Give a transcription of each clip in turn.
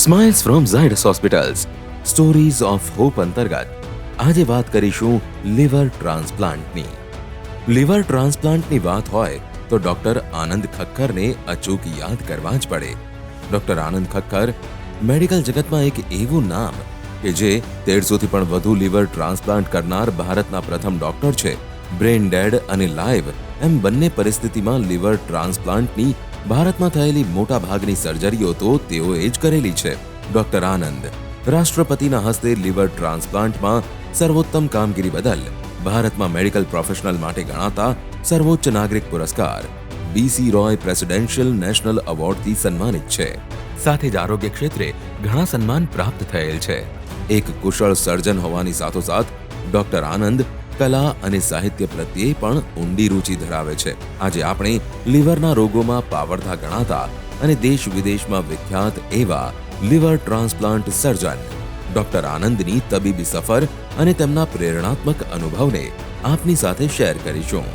Smiles from Zydus hospitals stories of hope અંતર્ગત આજે વાત કરીશું લીવર ટ્રાન્સપ્લાન્ટની. લીવર ટ્રાન્સપ્લાન્ટની વાત હોય તો ડોક્ટર આનંદ ખક્કરને અચૂક યાદ કરવા જ પડે. ડોક્ટર આનંદ ખક્કર મેડિકલ જગતમાં એક એવું નામ કે જે 150થી પણ વધુ લીવર ટ્રાન્સપ્લાન્ટ કરનાર ભારતના પ્રથમ ડોક્ટર છે. બ્રેન ડેડ અને લાઈવ એમ બંને પરિસ્થિતિમાં લીવર ટ્રાન્સપ્લાન્ટની ભારતમાં થયેલી મોટા ભાગની સર્જરીઓ તો તેઓએ જ કરેલી છે. ડોક્ટર આનંદ રાષ્ટ્રપતિના હસ્તે લીવર ટ્રાન્સપ્લાન્ટમાં સર્વોત્તમ કામગીરી બદલ ભારતમાં મેડિકલ પ્રોફેશનલ માટે ગણાતા સર્વોચ્ચ નાગરિક પુરસ્કાર BC રોય પ્રેસિડેન્શિયલ નેશનલ એવોર્ડથી સન્માનિત છે. સાથે જ આરોગ્ય ક્ષેત્રે ઘણા સન્માન પ્રાપ્ત થયેલ છે. એક કુશળ સર્જન હોવાની સાથોસાથ ડોક્ટર આનંદ કલા અને સાહિત્ય પ્રત્યે પણ ઊંડી રુચિ ધરાવે છે. આજે આપણે લીવરના રોગોમાં પાવરધા ગણાતા અને દેશ વિદેશમાં વિખ્યાત એવા લીવર ટ્રાન્સપ્લાન્ટ સર્જન ડોક્ટર આનંદની તબીબી સફર અને તેમના પ્રેરણાત્મક અનુભવને આપની સાથે શેર કરીશું.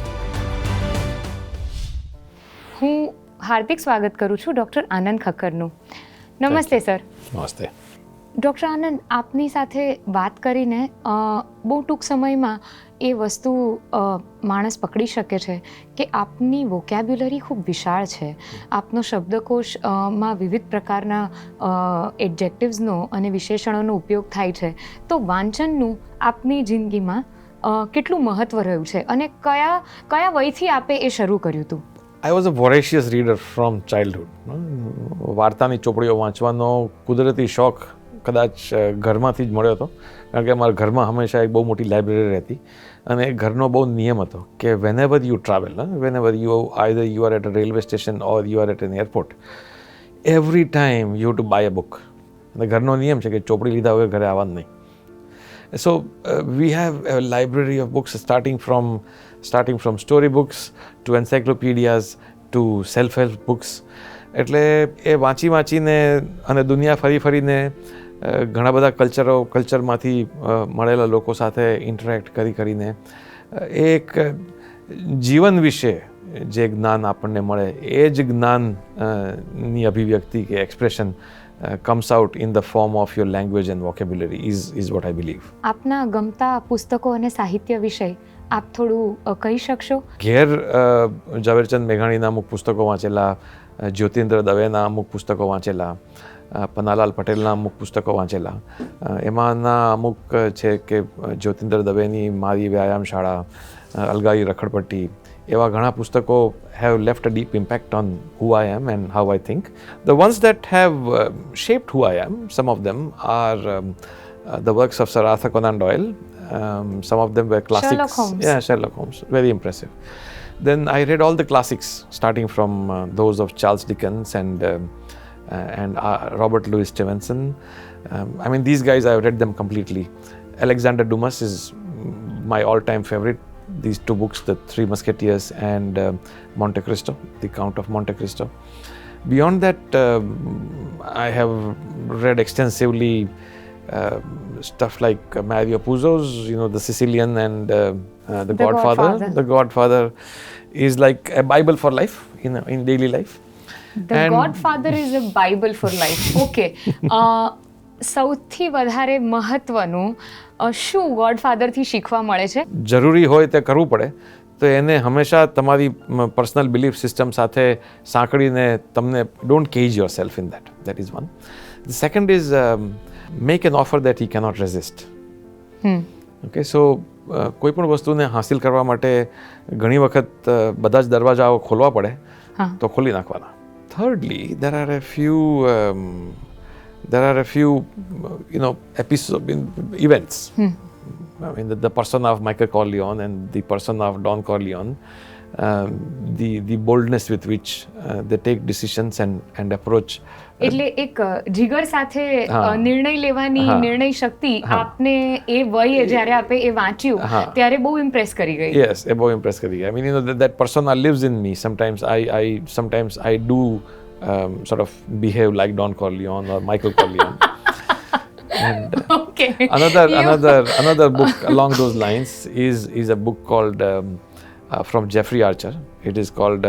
હું હાર્દિક સ્વાગત કરું છું ડૉક્ટર આનંદ ખક્કરનું. નમસ્તે સર. નમસ્તે. ડૉક્ટર આનંદ, આપની સાથે વાત કરીને બહુ ટૂંક સમયમાં એ વસ્તુ માણસ પકડી શકે છે કે આપની વોકેબ્યુલરી ખૂબ વિશાળ છે. આપનો શબ્દકોશમાં વિવિધ પ્રકારના એડજેક્ટિવ્સનો અને વિશેષણોનો ઉપયોગ થાય છે. તો વાંચનનું આપની જિંદગીમાં કેટલું મહત્ત્વ રહ્યું છે અને કયા વયથી આપે એ શરૂ કર્યું હતું? I was a voracious reader from childhood. વાર્તાની ચોપડીઓ વાંચવાનો કુદરતી શોખ કદાચ ઘરમાંથી જ મળ્યો હતો, કારણ કે અમારા ઘરમાં હંમેશા એક બહુ મોટી લાઇબ્રેરી રહેતી અને ઘરનો બહુ નિયમ હતો કે whenever you travel, whenever you are at a railway station or you are at an airport, every time you have to buy a book. અને ઘરનો નિયમ છે કે ચોપડી લીધા વગર ઘરે આવવાનું નહીં. So we have a library of books starting from story books to encyclopedias to self-help books. એટલે એ વાંચીને અને દુનિયા ફરીને ઘણા બધા કલ્ચરમાંથી મળેલા લોકો સાથે ઇન્ટરેક્ટ કરીને એક જીવન વિશે જે જ્ઞાન આપણને મળે એ જ જ્ઞાનની અભિવ્યક્તિ કે expression comes out in the form of your language and vocabulary is what I believe. આપના ગમતા પુસ્તકો અને સાહિત્ય વિશે આપ થોડું કહી શકશો? ઘેર ઝવેરચંદ મેઘાણીના અમુક પુસ્તકો વાંચેલા, જ્યોતિન્દ્ર દવેના અમુક પુસ્તકો વાંચેલા, પન્નાલાલ પટેલના અમુક પુસ્તકો વાંચેલા. એમાંના અમુક છે કે જ્યોતિન્દ્ર દવેની મારી વ્યાયામ શાળા, અલગાઈ રખડપટ્ટી, એવા ઘણા પુસ્તકો have left a deep impact on who I am and how I think. The ones that have shaped who I am, some of them are the works of Sir Arthur Conan Doyle. Some of them were classics. Sherlock Holmes. Yeah, Sherlock Holmes. Very impressive. Then I read all the classics, starting from those of Charles Dickens and Robert Louis Stevenson. I mean, these guys, I've read them completely. Alexander Dumas is my all-time favorite. These two books, The Three Musketeers and Monte Cristo, The Count of Monte Cristo. Beyond that, I have read extensively stuff like Mario Puzo's, The Sicilian and The Godfather. The Godfather is like a Bible for life, in daily life. Godfather is a Bible for life. Okay. સૌથી વધારે મહત્વનું શું ગોડફાધરથી શીખવા મળે છે? જરૂરી હોય તે કરવું પડે તો એને હંમેશા તમારી પર્સનલ બિલીફ સિસ્ટમ સાથે સાંકળીને તમને don't cage yourself in that is one. The second is make an offer that he cannot resist. Okay, so કોઈ પણ વસ્તુને હાંસિલ કરવા માટે ઘણી વખત બધા જ દરવાજાઓ ખોલવા પડે તો ખોલી નાખવાના. થર્ડલી, there are a few events. I mean, the persona of Michael Corleone and the persona of Don Corleone, the boldness with which they take decisions and approach. એટલે એક જીગર સાથે નિર્ણય લેવાની નિર્ણય શક્તિ આપને એ વયે જ્યારે આપે એ વાંચ્યું ત્યારે બહુ ઇમ્પ્રેસ કરી ગઈ. Yes, એ બહુ ઇમ્પ્રેસ કરી ગઈ. I mean, that persona lives in me. Sometimes I do sort of behave like Don Corleone or Michael Corleone. And okay. another book along those lines is a book called from Jeffrey Archer. It is called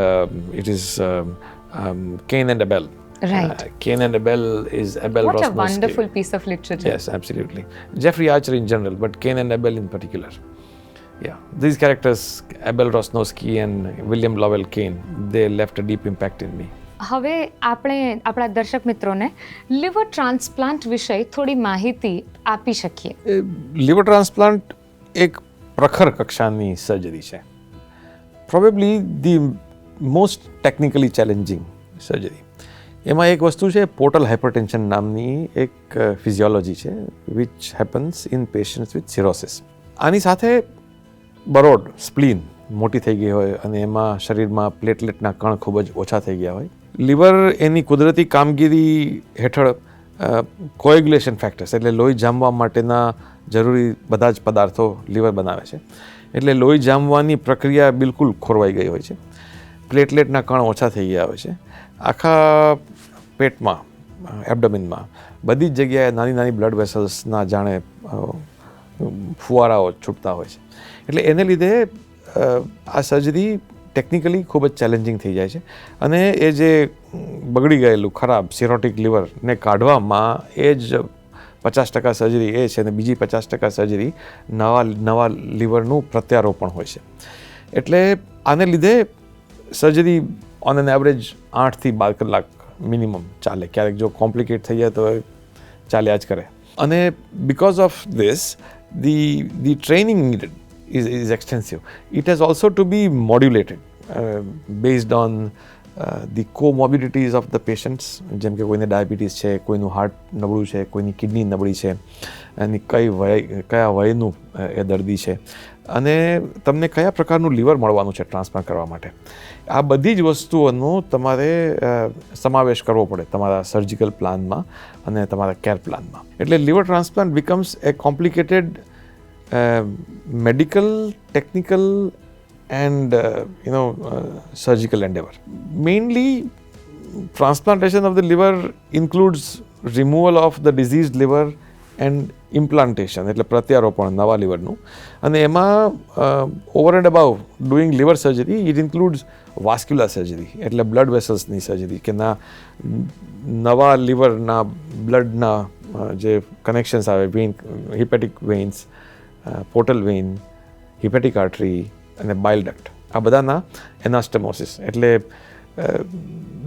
Cain and Abel. Right. Cain and Abel is Abel What a Rosnowski. wonderful piece of literature. Yes, absolutely. Jeffrey Archer in general, but Cain and Abel in particular. Yeah, these characters, Abel Rosnowski and William Lovell Cain, they left a deep impact in me. હવે આપણે આપણા દર્શક મિત્રોને liver transplant વિશે થોડી માહિતી આપી શકીએ. લિવર ટ્રાન્સપ્લાન્ટ એક પ્રખર કક્ષાની સર્જરી છે, probably the most technically challenging surgery. એમાં એક વસ્તુ છે, પોર્ટલ હાઇપરટેન્શન નામની એક ફિઝિયોલોજી છે which happens in patients with cirrhosis. આની સાથે બરોડ સ્પ્લીન મોટી થઈ ગઈ હોય અને એમાં શરીરમાં પ્લેટલેટના કણ ખૂબ જ ઓછા થઈ ગયા હોય. લીવર એની કુદરતી કામગીરી હેઠળ કોએગ્યુલેશન ફેક્ટર્સ એટલે લોહી જામવા માટેના જરૂરી બધા જ પદાર્થો લીવર બનાવે છે. એટલે લોહી જામવાની પ્રક્રિયા બિલકુલ ખોરવાઈ ગઈ હોય છે. પ્લેટલેટના કણ ઓછા થઈ ગયા હોય છે. આખા પેટમાં, એબ્ડોમિનમાં બધી જ જગ્યાએ નાની નાની બ્લડ વેસલ્સના જાણે ફુવારાઓ છૂટતા હોય છે. એટલે એને લીધે આ સર્જરી ટેકનિકલી ખૂબ જ ચેલેન્જિંગ થઈ જાય છે અને એ જે બગડી ગયેલું ખરાબ સિરોટિક લીવરને કાઢવામાં એ જ 50% સર્જરી એ છે અને બીજી 50% સર્જરી નવા લીવરનું પ્રત્યારોપણ હોય છે. એટલે આને લીધે સર્જરી ઓન એન એવરેજ 8 થી 12 કલાક મિનિમમ ચાલે. ક્યારેક જો કોમ્પ્લિકેટ થઈ જાય તો ચાલ્યા જ કરે. અને because of this the training needed is extensive. It has also to be modulated based on the comorbidities of the patients. જેમ કે કોઈને ડાયાબિટીસ છે, કોઈનું હાર્ટ નબળું છે, કોઈની કિડની નબળી છે, અને કયા વયનું એ દર્દી છે અને તમને કયા પ્રકારનું લીવર મળવાનું છે ટ્રાન્સપ્લાન્ટ કરવા માટે. આ બધી જ વસ્તુઓનો તમારે સમાવેશ કરવો પડે તમારા સર્જિકલ પ્લાનમાં અને તમારા કેર પ્લાનમાં. એટલે liver transplant becomes a complicated medical, technical and surgical endeavor. Mainly, transplantation of the liver includes removal of the diseased liver and implantation, એટલે પ્રત્યારોપણ નવા લીવરનું. અને એમાં over and above doing liver surgery, it includes vascular surgery, એટલે blood vesselsની surgery કે નવા લીવરના બ્લડના જે connections આવે, Wien, હિપેટિક વેઇન્સ, portal Wien, હિપેટિક artery અને બાઇલ ડક્ટ, આ બધાના એનાસ્ટમોસિસ એટલે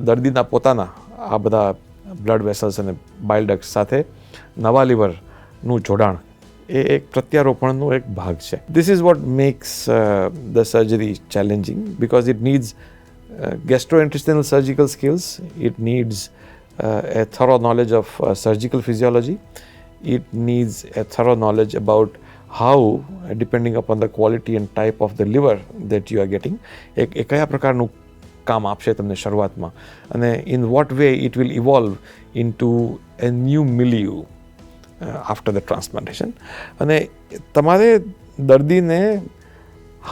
દર્દીના પોતાના આ બધા બ્લડ વેસલ્સ અને બાઇલ ડક્ટ સાથે નવા લીવરનું જોડાણ એ એક પ્રત્યારોપણનો એક ભાગ છે. This is what makes the surgery challenging because it needs gastrointestinal surgical skills, it needs a thorough knowledge of surgical physiology, it needs a thorough knowledge about how, depending upon the quality and type of the liver that you are getting, એ કયા પ્રકારનું કામ આપશે તમને શરૂઆતમાં અને in what way it will evolve into a new milieu after the transplantation. અને તમારે દર્દીને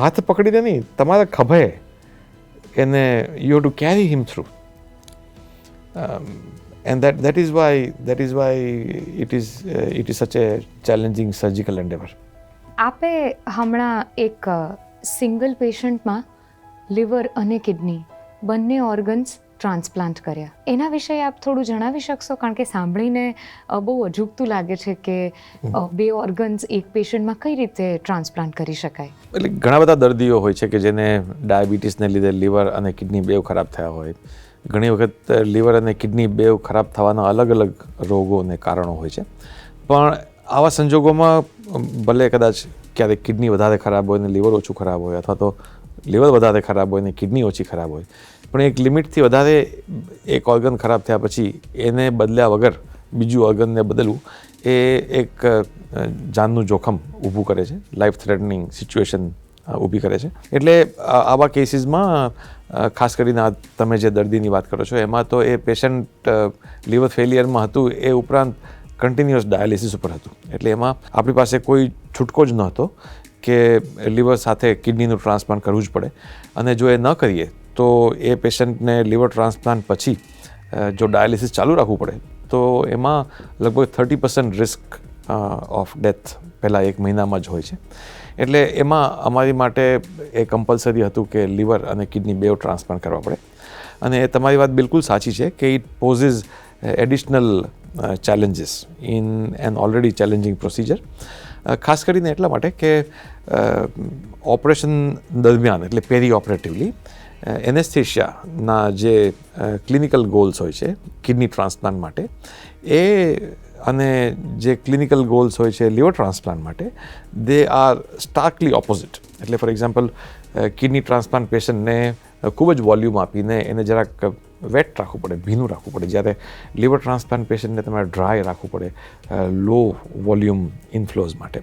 હાથ પકડીને નહીં, તમારા ખભે એને you have to carry him through. And that is why it is such a challenging surgical endeavor. આપે હમણાં એક સિંગલ પેશન્ટમાં લિવર અને કિડની બંને ઓર્ગન્સ ટ્રાન્સપ્લાન્ટ કર્યા. એના વિશે આપ થોડું જણાવી શકશો? કારણ કે સાંભળીને બહુ અજુગતું લાગે છે કે બે ઓર્ગન્સ એક પેશન્ટમાં કઈ રીતે ટ્રાન્સપ્લાન્ટ કરી શકાય. એટલે ઘણા બધા દર્દીઓ હોય છે કે જેને ડાયાબિટીસને લીધે લીવર અને કિડની બેવ ખરાબ થયા હોય. ઘણી વખત લીવર અને કિડની બેવ ખરાબ થવાના અલગ અલગ રોગો અને કારણો હોય છે. પણ આવા સંજોગોમાં ભલે કદાચ ક્યારેક કિડની વધારે ખરાબ હોય ને લીવર ઓછું ખરાબ હોય, અથવા તો લીવર વધારે ખરાબ હોય ને કિડની ઓછી ખરાબ હોય, પણ એક લિમિટથી વધારે એક ઓર્ગન ખરાબ થયા પછી એને બદલ્યા વગર બીજું ઓર્ગનને બદલવું એ એક જાનનું જોખમ ઊભું કરે છે, લાઈફ થ્રેટનિંગ સિચ્યુએશન ઊભી કરે છે. એટલે આવા કેસીસમાં ખાસ કરીને તમે જે દર્દીની વાત કરો છો એમાં તો એ પેશન્ટ લીવર ફેલિયરમાં હતું, એ ઉપરાંત કન્ટિન્યુઅસ ડાયાલિસિસ ઉપર હતું. એટલે એમાં આપણી પાસે કોઈ છૂટકો જ ન હતો કે લીવર સાથે કિડનીનું ટ્રાન્સપ્લાન્ટ કરવું જ પડે. અને જો એ ન કરીએ તો એ પેશન્ટને લીવર ટ્રાન્સપ્લાન્ટ પછી જો ડાયાલિસિસ ચાલુ રાખવું પડે તો એમાં લગભગ 30% રિસ્ક ઓફ ડેથ પહેલાં 1 મહિનામાં જ હોય છે. એટલે એમાં અમારી માટે એ કમ્પલસરી હતું કે લીવર અને કિડની બેવ ટ્રાન્સપ્લાન્ટ કરવા પડે. અને તમારી વાત બિલકુલ સાચી છે કે it possess additional challenges in an already challenging procedure. ખાસ કરીને એટલા માટે કે ઓપરેશન દરમિયાન એટલે પેરી ઓપરેટિવલી એનેસ્થેશિયાના જે ક્લિનિકલ ગોલ્સ હોય છે કિડની ટ્રાન્સપ્લાન્ટ માટે એ અને જે ક્લિનિકલ ગોલ્સ હોય છે લીવર ટ્રાન્સપ્લાન્ટ માટે દે આર સ્ટાર્કલી ઓપોઝિટ. એટલે ફોર એક્ઝામ્પલ કિડની ટ્રાન્સપ્લાન્ટ પેશન્ટને ખૂબ જ વોલ્યુમ આપીને એને જરાક વેટ રાખવું પડે, ભીનું રાખવું પડે, જ્યારે લીવર ટ્રાન્સપ્લાન્ટ પેશન્ટને તમારે ડ્રાય રાખવું પડે લો વોલ્યુમ ઇનફ્લોઝ માટે.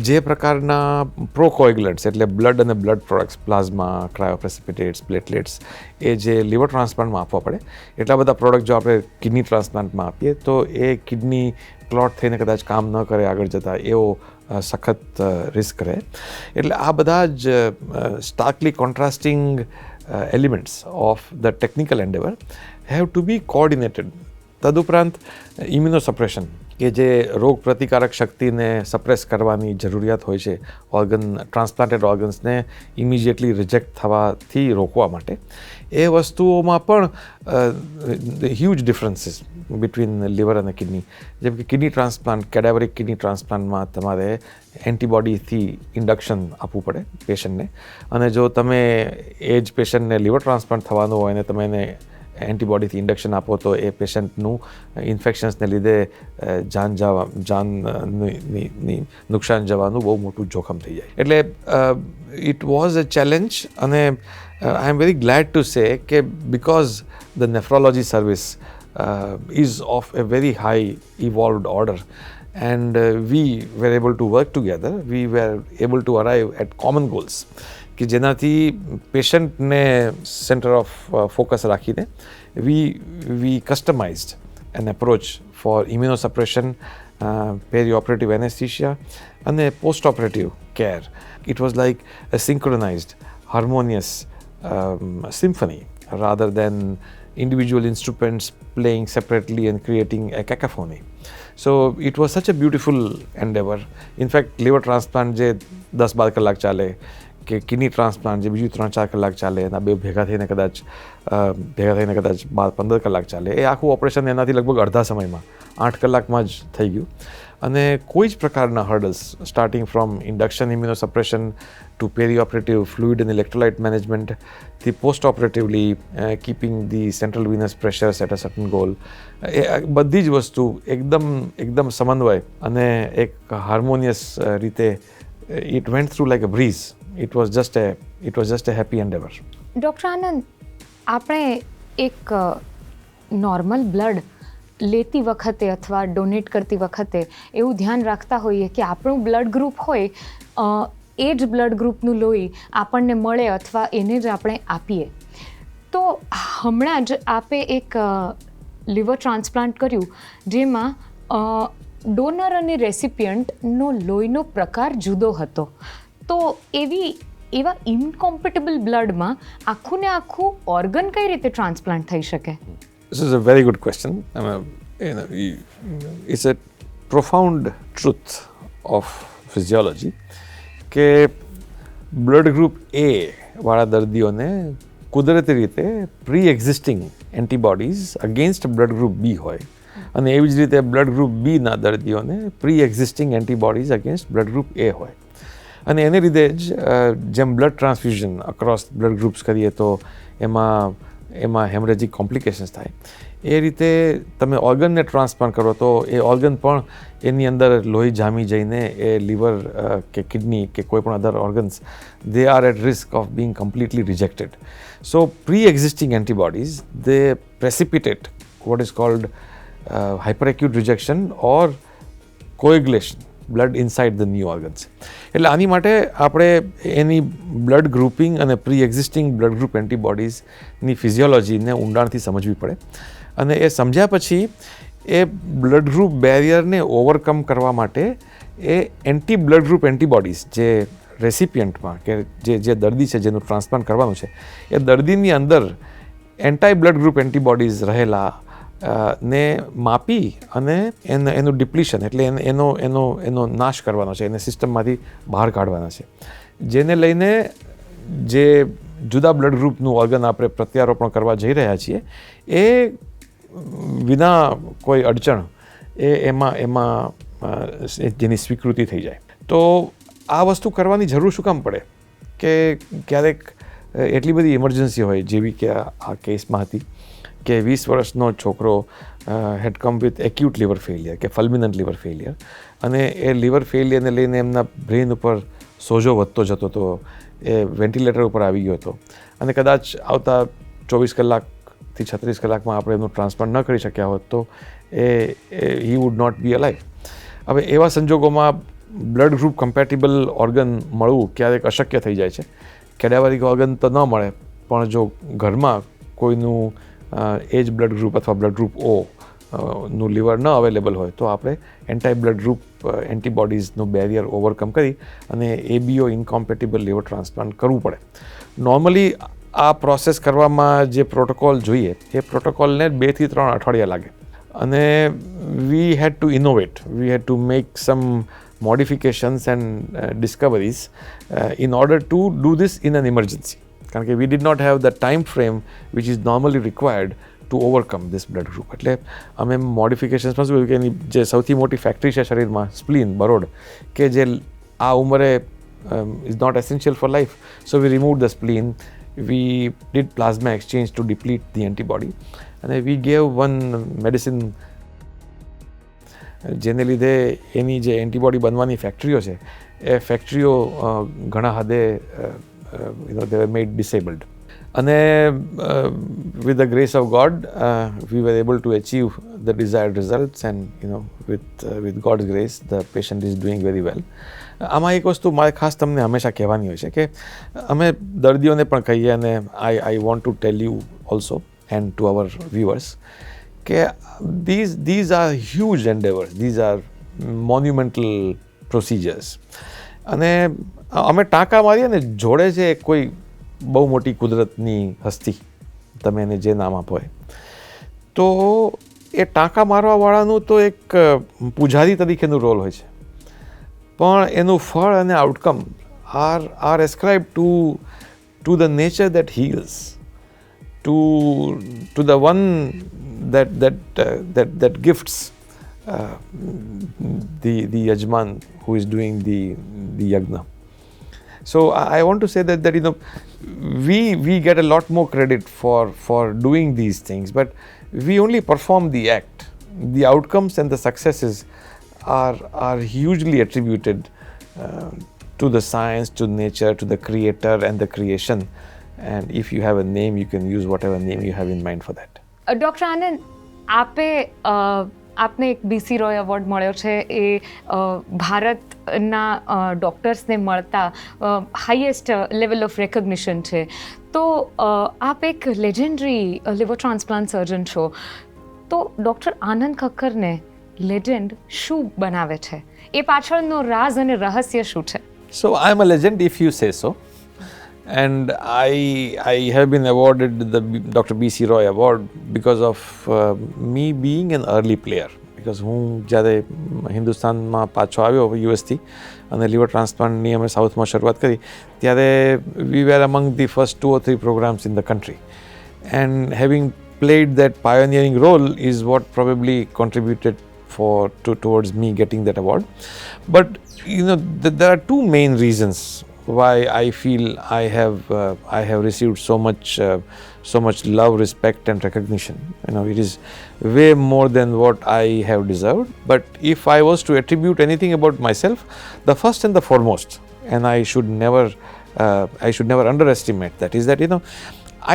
જે પ્રકારના પ્રોકોએગ્યુલન્ટ્સ એટલે બ્લડ અને બ્લડ પ્રોડક્ટ્સ, પ્લાઝમા, ક્રાયોપ્રેસિપિટેટ્સ, પ્લેટલેટ્સ એ જે લીવર ટ્રાન્સપ્લાન્ટમાં આપવા પડે એટલા બધા પ્રોડક્ટ જો આપણે કિડની ટ્રાન્સપ્લાન્ટમાં આપીએ તો એ કિડની ક્લોટ થઈને કદાચ કામ ન કરે આગળ જતાં એવો સખત રિસ્ક રહે. એટલે આ બધા જ starkly contrasting elements of the technical endeavour have to be coordinated. તદુપરાંત ઇમ્યુનોસપ્રેશન કે જે રોગ પ્રતિકારક શક્તિને સપ્રેસ કરવાની જરૂરિયાત હોય છે ટ્રાન્સપ્લાન્ટેડ ઓર્ગન્સને ઇમિજિએટલી રિજેક્ટ થવાથી રોકવા માટે, એ વસ્તુઓમાં પણ હ્યુજ ડિફરન્સીસ બિટવીન લીવર અને કિડની. જેમ કે કિડની ટ્રાન્સપ્લાન્ટ, કેડાવરિક કિડની ટ્રાન્સપ્લાન્ટમાં તમારે એન્ટીબોડીથી ઇન્ડક્શન આપવું પડે પેશન્ટને, અને જો તમે એ જ પેશન્ટને લીવર ટ્રાન્સપ્લાન્ટ થવાનું હોય અને તમે એને એન્ટીબોડીથી ઇન્ડક્શન આપો તો એ પેશન્ટનું ઇન્ફેક્શન્સને લીધે જાનની નુકસાન જવાનું બહુ મોટું જોખમ થઈ જાય. એટલે ઇટ વોઝ અ ચેલેન્જ અને I am very glad to say કે because the nephrology service is of a very high evolved order and we were able to work together, we were able to arrive at common goals કે જેનાથી પેશન્ટને centre of focus રાખીને we customized an approach for immunosuppression, perioperative anesthesia અને post-operative care. It was like a synchronized, harmonious symphony rather than individual instruments playing separately and creating a cacophony. So it was such a beautiful endeavor. In fact, liver transplant જે 10-12 કલાક ચાલે કે kidney transplant જે બીજું 3-4 કલાક ચાલે, એના બે ભેગા થઈને કદાચ 12-15 કલાક ચાલે, એ આખું ઓપરેશન એનાથી લગભગ અડધા સમયમાં 8 કલાકમાં જ થઈ ગયું. અને કોઈ જ પ્રકારના hurdles starting from induction immunosuppression to perioperative fluid and electrolyte મેનેજમેન્ટથી post operatively keeping the central venous pressures at a certain goal, એ બધી જ વસ્તુ એકદમ સમન્વય અને એક હાર્મોનિયસ રીતે it went through like a breeze. It was just a happy endeavor. Doctor Anand, આપણે એક નોર્મલ બ્લડ લેતી વખતે અથવા ડોનેટ કરતી વખતે એવું ધ્યાન રાખતા હોઈએ કે આપણું બ્લડ ગ્રુપ હોય એ જ બ્લડ ગ્રુપનું લોહી આપણને મળે અથવા એને જ આપણે આપીએ. તો હમણાં જ આપે એક લીવર ટ્રાન્સપ્લાન્ટ કર્યું જેમાં ડોનર અને રેસિપિયન્ટનો લોહીનો પ્રકાર જુદો હતો. તો એવા ઇનકોમ્પેટેબલ બ્લડમાં આખું ને આખું ઓર્ગન કઈ રીતે ટ્રાન્સપ્લાન્ટ થઈ શકે? This is a very good question. It's a profound truth of physiology કે બ્લડ ગ્રુપ એ વાળા દર્દીઓને કુદરતી રીતે pre existing antibodies against blood group B હોય, અને એવી જ રીતે બ્લડ ગ્રુપ બીના દર્દીઓને pre existing antibodies against blood group A હોય. અને એને લીધે જ જેમ blood transfusion across blood groups કરીએ તો એમાં હેમરેજિક કોમ્પ્લિકેશન્સ થાય, એ રીતે તમે ઓર્ગનને ટ્રાન્સપ્લાન્ટ કરો તો એ ઓર્ગન પણ એની અંદર લોહી જામી જઈને એ લીવર કે કિડની કે કોઈ પણ other organs they are at risk of being completely rejected. So pre existing antibodies they precipitate what is called hyperacute rejection or coagulation blood inside the new organs. એટલે આની માટે આપણે એની બ્લડ ગ્રુપિંગ અને pre existing blood group એન્ટીબોડીઝની ફિઝિયોલોજીને ઊંડાણથી સમજવી પડે, અને એ સમજ્યા પછી એ બ્લડ ગ્રુપ બેરિયરને ઓવરકમ કરવા માટે એ એન્ટી બ્લડ ગ્રુપ એન્ટીબોડીઝ જે રેસિપિયન્ટમાં કે જે દર્દી છે જેનું ટ્રાન્સપ્લાન્ટ કરવાનું છે એ દર્દીની અંદર એન્ટાઈ બ્લડ ગ્રુપ એન્ટીબોડીઝ રહેલા ને માપી અને એનું ડિપ્લીશન એટલે એનો નાશ કરવાનો છે, એને સિસ્ટમમાંથી બહાર કાઢવાના છે, જેને લઈને જુદા બ્લડ ગ્રુપનું ઓર્ગન આપણે પ્રત્યારોપણ કરવા જઈ રહ્યા છીએ એ વિના કોઈ અડચણ એમાં જેની સ્વીકૃતિ થઈ જાય. તો આ વસ્તુ કરવાની જરૂર શું કામ પડે કે ક્યારેક એટલી બધી ઇમરજન્સી હોય જેવી કે આ કેસમાં હતી કે 20 વર્ષનો છોકરો had come with acute liver failure કે ફલ્મિનન્ટ લિવર ફેલિયર, અને એ લિવર ફેલિયરને લઈને એમના બ્રેઇન ઉપર સોજો વધતો જતો હતો, એ વેન્ટિલેટર ઉપર આવી ગયો હતો, અને કદાચ આવતા 24 કલાકથી 36 કલાકમાં આપણે એમનું ટ્રાન્સપ્લાન્ટ ન કરી શક્યા હોત તો he would not be alive. હવે એવા સંજોગોમાં બ્લડ ગ્રુપ કમ્પેટિબલ ઓર્ગન મળવું ક્યારેક અશક્ય થઈ જાય છે. કેડાવરિક ઓર્ગન તો ન મળે, પણ જો ઘરમાં કોઈનું એજ બ્લડ ગ્રુપ અથવા બ્લડ ગ્રુપ ઓ નું લીવર ન અવેલેબલ હોય તો આપણે એન્ટાઈ બ્લડ ગ્રુપ એન્ટીબોડીઝનું બેરિયર ઓવરકમ કરી અને એબીઓ ઇનકોમ્પેટિબલ લીવર ટ્રાન્સપ્લાન્ટ કરવું પડે. નોર્મલી આ પ્રોસેસ કરવામાં જે પ્રોટોકોલ જોઈએ એ પ્રોટોકોલને 2 થી 3 અઠવાડિયા લાગે, અને we had to innovate, we had to make some modifications and discoveries in order to do this in an emergency. કારણ કે we did not have the time frame which is normally required to overcome this blood group. એટલે અમે મોડિફિકેશન્સમાં શું કે એની જે સૌથી મોટી factory છે શરીરમાં સ્પ્લીન બરોડ, કે જે આ ઉંમરે is not essential for life. So we removed the spleen, we did plasma exchange to deplete the antibody, and we gave one medicine જેને લીધે એની જે એન્ટીબોડી બનવાની ફેક્ટરીઓ છે એ ફેક્ટરીઓ ઘણા હદે they were made disabled. અને with the grace of God we were able to achieve the desired results, and with God's grace the patient is doing very well. આમાં એક વસ્તુ મારે ખાસ તમને હંમેશા કહેવાની હોય છે કે અમે દર્દીઓને પણ કહીએ, અને I want to tell you also and to our viewers કે these are huge endeavors, these are monumental procedures. અને અમે ટાંકા મારીએ ને જોડે છે કોઈ બહુ મોટી કુદરતની હસ્તી, તમે એને જે નામ આપો એ, તો એ ટાંકા મારવાવાળાનું તો એક પૂજારી તરીકેનું રોલ હોય છે, પણ એનું ફળ અને outcome are ascribe to the nature that heals, to the one that gifts the yajman who is doing the yagna. So I want to say that we get a lot more credit for doing these things, but we only perform the act. The outcomes and the successes are hugely attributed to the science, to nature, to the creator and the creation. And if you have a name, you can use whatever name you have in mind for that. Doctor Anand, આપને એક BC Roy award મળ્યો છે, એ ભારતના ડૉક્ટર્સને મળતા highest level of recognition છે. તો આપ એક લેજેન્ડરી લિવર ટ્રાન્સપ્લાન્ટ સર્જન છો, તો ડૉક્ટર આનંદ ખક્કરને લેજેન્ડ શું બનાવે છે? એ પાછળનો રાઝ અને રહસ્ય શું છે? So I am a legend if you say so. And I have been awarded the Dr. B.C. Roy Award because of me being an early player. Because હું જ્યારે હિન્દુસ્તાનમાં પાછો આવ્યો યુએસથી અને લિવર ટ્રાન્સપ્લાન્ટની અમે સાઉથમાં શરૂઆત કરી, ત્યારે we were among the first 2 or 3 programs in the country. And having played that pioneering role is what probably contributed towards me getting that award. But there are 2 main reasons why I feel I have received so much love, respect and recognition. It is way more than what I have deserved. But if I was to attribute anything about myself, the first and the foremost, and I should never underestimate that, is that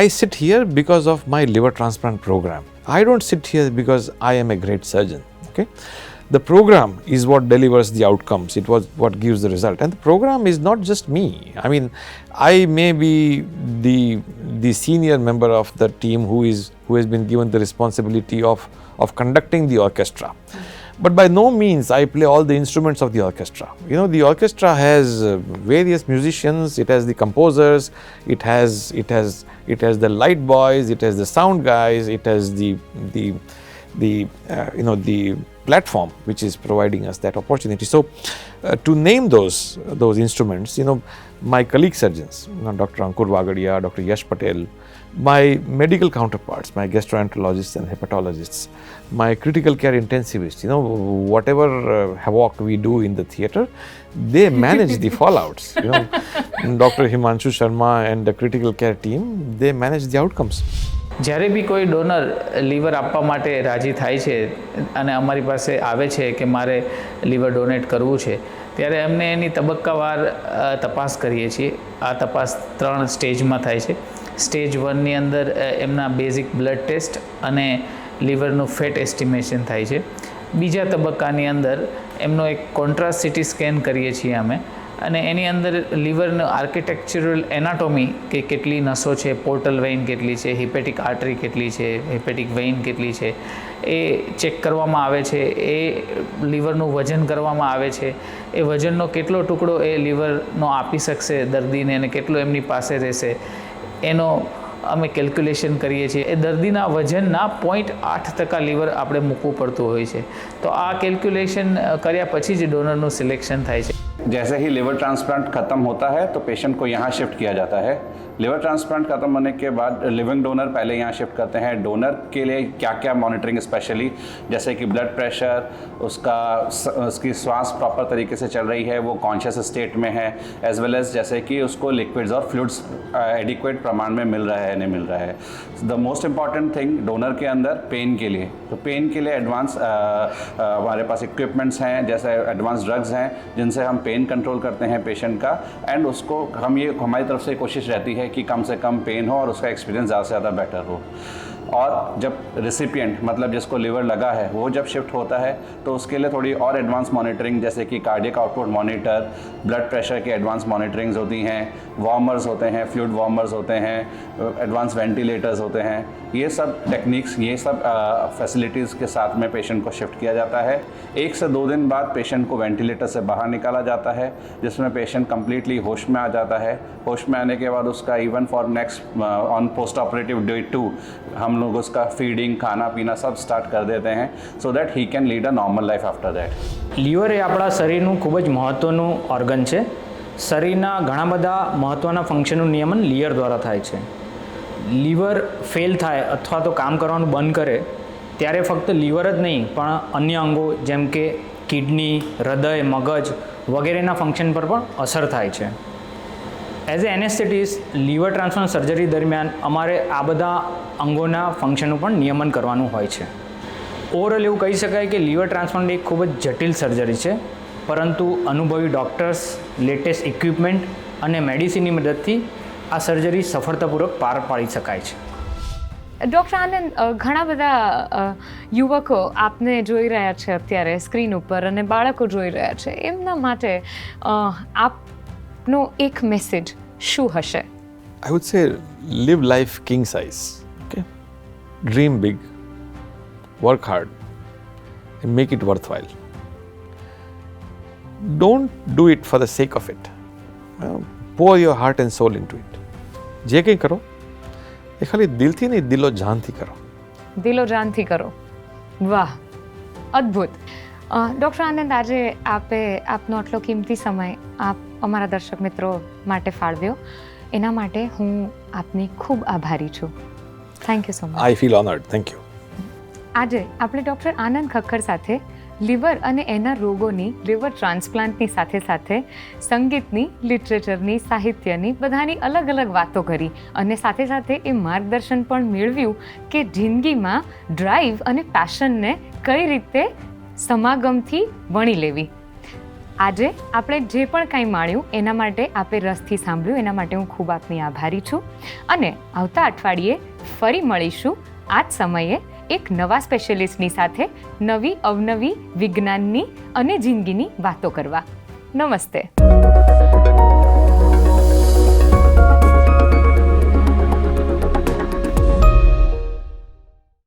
I sit here because of my liver transplant program. I don't sit here because I am a great surgeon. Okay. The program is what delivers the outcomes. It was what gives the result. And the program is not just me. I mean, I may be the senior member of the team who has been given the responsibility of conducting the orchestra. But by no means I play all the instruments of the orchestra. The orchestra has various musicians, it has the composers, it has the light boys, it has the sound guys, it has the platform which is providing us that opportunity. So, to name those instruments, my colleague surgeons, Dr. Ankur Wagadia, Dr. Yash Patel, my medical counterparts, my gastroenterologists and hepatologists, my critical care intensivists, whatever havoc we do in the theatre, they manage the fallouts. Dr. Himanshu Sharma and the critical care team, they manage the outcomes. જ્યારે બી કોઈ donor liver આપવા માટે રાજી થાય છે અને અમારી પાસે આવે છે કે મારે લીવર ડોનેટ કરવું છે, ત્યારે અમને એની તબક્કાવાર તપાસ કરીએ છીએ. આ તપાસ 3 સ્ટેજમાં થાય છે. સ્ટેજ 1ની અંદર એમના બેઝિક બ્લડ ટેસ્ટ અને લીવરનું ફેટ એસ્ટિમેશન થાય છે. બીજા તબક્કાની અંદર એમનો એક કોન્ટ્રાસ્ટ સિટી સ્કેન કરીએ છીએ અમે, અને એની અંદર લીવરનું આર્કિટેક્ચરલ એનાટોમી કે કેટલી નસો છે, પોર્ટલ વેઇન કેટલી છે, હિપેટિક આર્ટરી કેટલી છે, હિપેટિક વેઇન કેટલી છે, એ ચેક કરવામાં આવે છે. એ લીવરનું વજન કરવામાં આવે છે. એ વજનનો કેટલો ટુકડો એ લીવરનો આપી શકશે દર્દીને અને કેટલો એમની પાસે રહેશે, એનો અમે કેલ્ક્યુલેશન કરીએ છીએ. એ દર્દીના વજનના 0.8% લીવર આપણે મૂકવું પડતું હોય છે. તો આ કેલ્ક્યુલેશન કર્યા પછી જ ડોનરનું સિલેક્શન થાય છે. जैसे ही लिवर ट्रांसप्लांट ख़त्म होता है तो पेशेंट को यहाँ शिफ्ट किया जाता है. लिवर ट्रांसप्लांट ख़त्म होने के बाद लिविंग डोनर पहले यहाँ शिफ्ट करते हैं. डोनर के लिए क्या क्या मॉनिटरिंग स्पेशली, जैसे कि ब्लड प्रेशर, उसकी सांस प्रॉपर तरीके से चल रही है, वो कॉन्शियस स्टेट में है, एज वेल एज जैसे कि उसको लिक्विड्स और फ्लूइड्स एडिक्वेट प्रमाण में मिल रहा है नहीं मिल रहा है. The most important thing donor के अंदर पेन के लिए, तो पेन के लिए एडवांस हमारे पास इक्विपमेंट्स हैं, जैसे एडवांस ड्रग्स हैं जिनसे हम पेन कंट्रोल करते हैं पेशेंट का. एंड उसको हमारी तरफ से कोशिश रहती है कि कम से कम पेन हो और उसका एक्सपीरियंस ज़्यादा से ज़्यादा बेटर हो. और जब रिसिपिएंट मतलब जिसको लिवर लगा है वो जब शिफ्ट होता है तो उसके लिए थोड़ी और एडवांस मॉनिटरिंग, जैसे कि cardiac output monitor, blood pressure की एडवांस मॉनिटरिंग्स होती हैं, वार्मर्स होते हैं, फ्लूइड वार्मर्स होते हैं, एडवांस वेंटिलेटर्स होते हैं. ये सब टेक्निक्स, ये सब फैसिलिटीज़ के साथ में पेशेंट को शिफ्ट किया जाता है. 1 से 2 दिन बाद पेशेंट को वेंटिलेटर से बाहर निकाला जाता है, जिसमें पेशेंट कम्प्लीटली होश में आ जाता है. होश में आने के बाद उसका even for next on post operative day 2 हम लोग उसका फीडिंग, खाना पीना सब स्टार्ट कर देते हैं, so that he can lead a normal life after that. Liver એ આપણા શરીરનું ખૂબ જ મહત્ત્વનું ઓર્ગન છે. શરીરના ઘણા બધા મહત્ત્વના ફંક્શનનું નિયમન લીવર દ્વારા થાય છે. લીવર ફેલ થાય અથવા તો કામ કરવાનું બંધ કરે ત્યારે ફક્ત લીવર જ નહીં પણ અન્ય અંગો જેમ કે કિડની, હૃદય, મગજ વગેરેના ફંક્શન પર પણ અસર થાય છે. As a anaesthetist liver transplant surgery દરમિયાન અમારે આ બધા અંગોના ફંક્શનનું પણ નિયમન કરવાનું હોય છે. ઓવરઓલ એવું કહી શકાય કે લીવર ટ્રાન્સપ્લાન્ટ એક ખૂબ જ જટિલ સર્જરી છે, પરંતુ અનુભવી ડૉક્ટર્સ, લેટેસ્ટ ઇક્વિપમેન્ટ અને મેડિસિનની મદદથી આ સર્જરી સફળતાપૂર્વક પાર પાડી શકાય છે. ડૉક્ટર આનંદ, ઘણા બધા યુવકો આપને જોઈ રહ્યા છે અત્યારે સ્ક્રીન ઉપર અને બાળકો જોઈ રહ્યા છે, એમના માટે આપનો એક મેસેજ શું હશે? I would say live life king size. Okay, dream big, work hard, and make it worthwhile. Don't do it for the sake of it. Pour your heart and soul into it. જે કંઈ કરો એ ખાલી દિલથી નહીં, દિલો જાનથી કરો. દિલો જાનથી કરો. વાહ, અદ્ભુત. ડૉક્ટર આનંદ, આજે આપનો આટલો કિંમતી સમય આપ અમારા દર્શક મિત્રો માટે ફાળવ્યો, એના માટે હું આપની ખૂબ આભારી છું. Thank you so much. I feel honoured. Thank you. આજે આપણે ડૉક્ટર આનંદ ખક્કર સાથે લીવર અને એના રોગોની, લીવર ટ્રાન્સપ્લાન્ટની સાથે સાથે સંગીતની, લિટરેચરની, સાહિત્યની બધાની અલગ અલગ વાતો કરી અને સાથે સાથે એ માર્ગદર્શન પણ મેળવ્યું કે જિંદગીમાં ડ્રાઈવ અને પેશનને કઈ રીતે સમાગમથી વણી લેવી. આજે આપણે જે પણ કાંઈ માણ્યું એના માટે આપે રસથી સાંભળ્યું, એના માટે હું ખૂબ આપની આભારી છું. અને આવતા અઠવાડિયે ફરી મળીશું આ જ સમયે એક નવા સ્પેશિયલિસ્ટની સાથે નવી અવનવી વિજ્ઞાનની અને જિંદગીની વાતો કરવા. નમસ્તે.